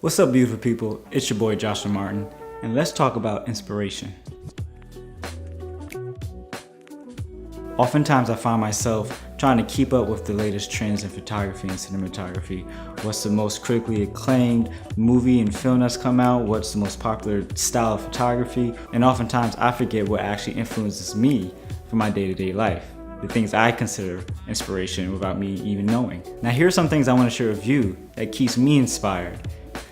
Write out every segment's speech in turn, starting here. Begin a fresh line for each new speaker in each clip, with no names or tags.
What's up, beautiful people? It's your boy Joshua Martin, and let's talk about inspiration. Oftentimes I find myself trying to keep up with the latest trends in photography and cinematography. What's the most critically acclaimed movie and film that's come out? What's the most popular style of photography? And oftentimes I forget what actually influences me for my day-to-day life. The things I consider inspiration without me even knowing. Now here are some things I want to share with you that keeps me inspired.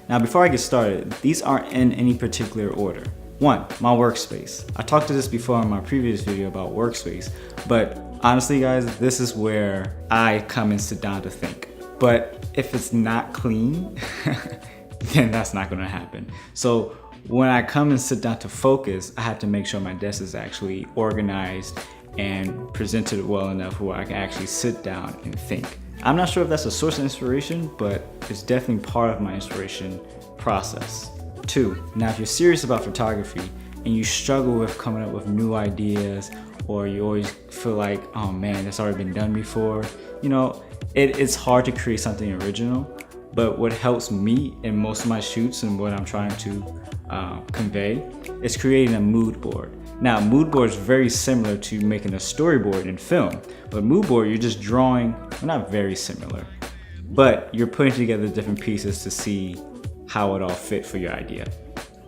Now before I get started, these aren't in any particular order. 1, my workspace. I talked to this before in my previous video about workspace, but honestly guys, this is where I come and sit down to think. But if it's not clean, then that's not gonna happen. So when I come and sit down to focus, I have to make sure my desk is actually organized and presented well enough where I can actually sit down and think. I'm not sure if that's a source of inspiration, but it's definitely part of my inspiration process. 2, now if you're serious about photography and you struggle with coming up with new ideas, or you always feel like, oh man, that's already been done before, you know, it's hard to create something original. But what helps me in most of my shoots and what I'm trying to convey is creating a mood board. Now, a mood board is very similar to making a storyboard in film, but mood board, you're just drawing, well, not very similar, but you're putting together different pieces to see how it all fit for your idea.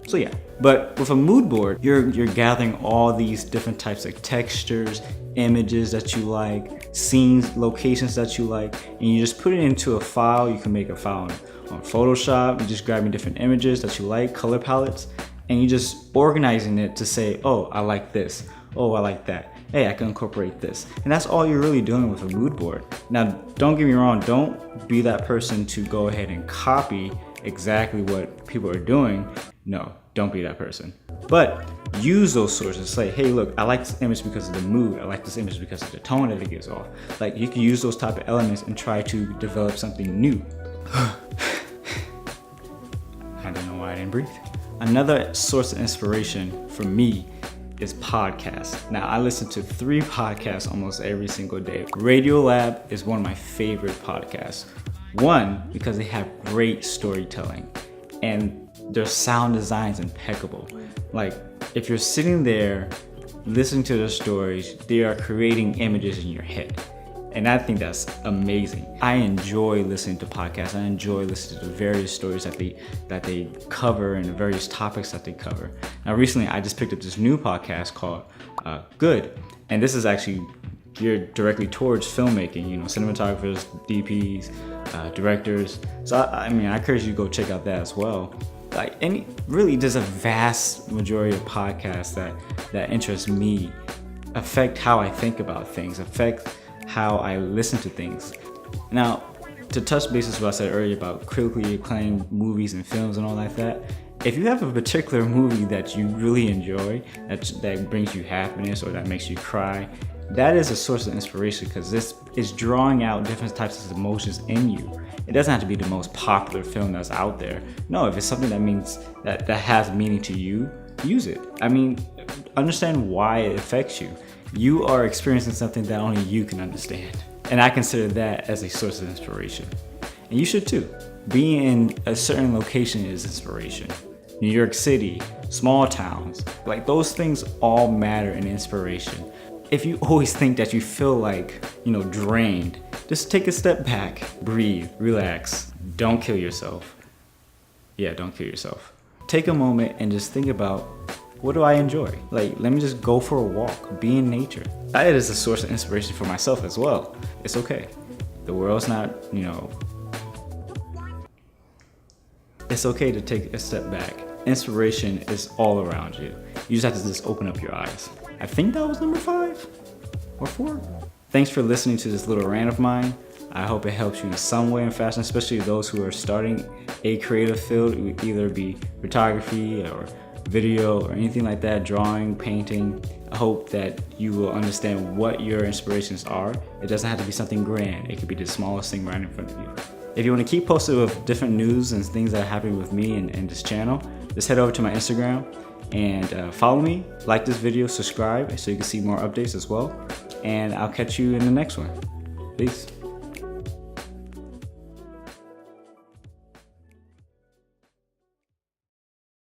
So yeah, but with a mood board, you're gathering all these different types of textures, images that you like, scenes, locations that you like, and you just put it into a file. You can make a file on Photoshop. You just grabbing different images that you like, color palettes, and you just organizing it to say, oh, I like this. Oh, I like that. Hey, I can incorporate this. And that's all you're really doing with a mood board. Now, don't get me wrong. Don't be that person to go ahead and copy exactly what people are doing. No, don't be that person. But use those sources. Say, hey, look, I like this image because of the mood. I like this image because of the tone that it gives off. Like, you can use those type of elements and try to develop something new. I don't know why I didn't breathe. Another source of inspiration for me is podcasts. Now, I listen to 3 podcasts almost every single day. Radiolab is one of my favorite podcasts. 1, because they have great storytelling and their sound design is impeccable. Like, if you're sitting there listening to their stories, they are creating images in your head. And I think that's amazing. I enjoy listening to podcasts. I enjoy listening to the various stories that they cover and the various topics that they cover. Now recently I just picked up this new podcast called Good. And this is actually geared directly towards filmmaking, you know, cinematographers, DPs, directors. So I mean, I encourage you to go check out that as well. Like, really, there's a vast majority of podcasts that interest me, affect how I think about things, affect how I listen to things. Now, to touch bases what I said earlier about critically acclaimed movies and films and all like that, if you have a particular movie that you really enjoy, that brings you happiness or that makes you cry, that is a source of inspiration, because this is drawing out different types of emotions in you. It doesn't have to be the most popular film that's out there. No, if it's something that means that has meaning to you, use it. I mean, understand why it affects you. You are experiencing something that only you can understand. And I consider that as a source of inspiration. And you should too. Being in a certain location is inspiration. New York City, small towns, like those things all matter in inspiration. If you always think that you feel like, you know, drained, just take a step back, breathe, relax. Don't kill yourself. Yeah, don't kill yourself. Take a moment and just think about, what do I enjoy? Like, let me just go for a walk, be in nature. That is a source of inspiration for myself as well. It's okay. The world's not, you know, it's okay to take a step back. Inspiration is all around you. You just have to just open up your eyes. I think that was number 5 or 4. Thanks for listening to this little rant of mine. I hope it helps you in some way and fashion, especially those who are starting a creative field. It would either be photography or video or anything like that, drawing, painting. I hope that you will understand what your inspirations are. It doesn't have to be something grand. It could be the smallest thing right in front of you. If you want to keep posted with different news and things that are happening with me and this channel, just head over to my Instagram and follow me, like this video, subscribe so you can see more updates as well. And I'll catch you in the next one. Peace.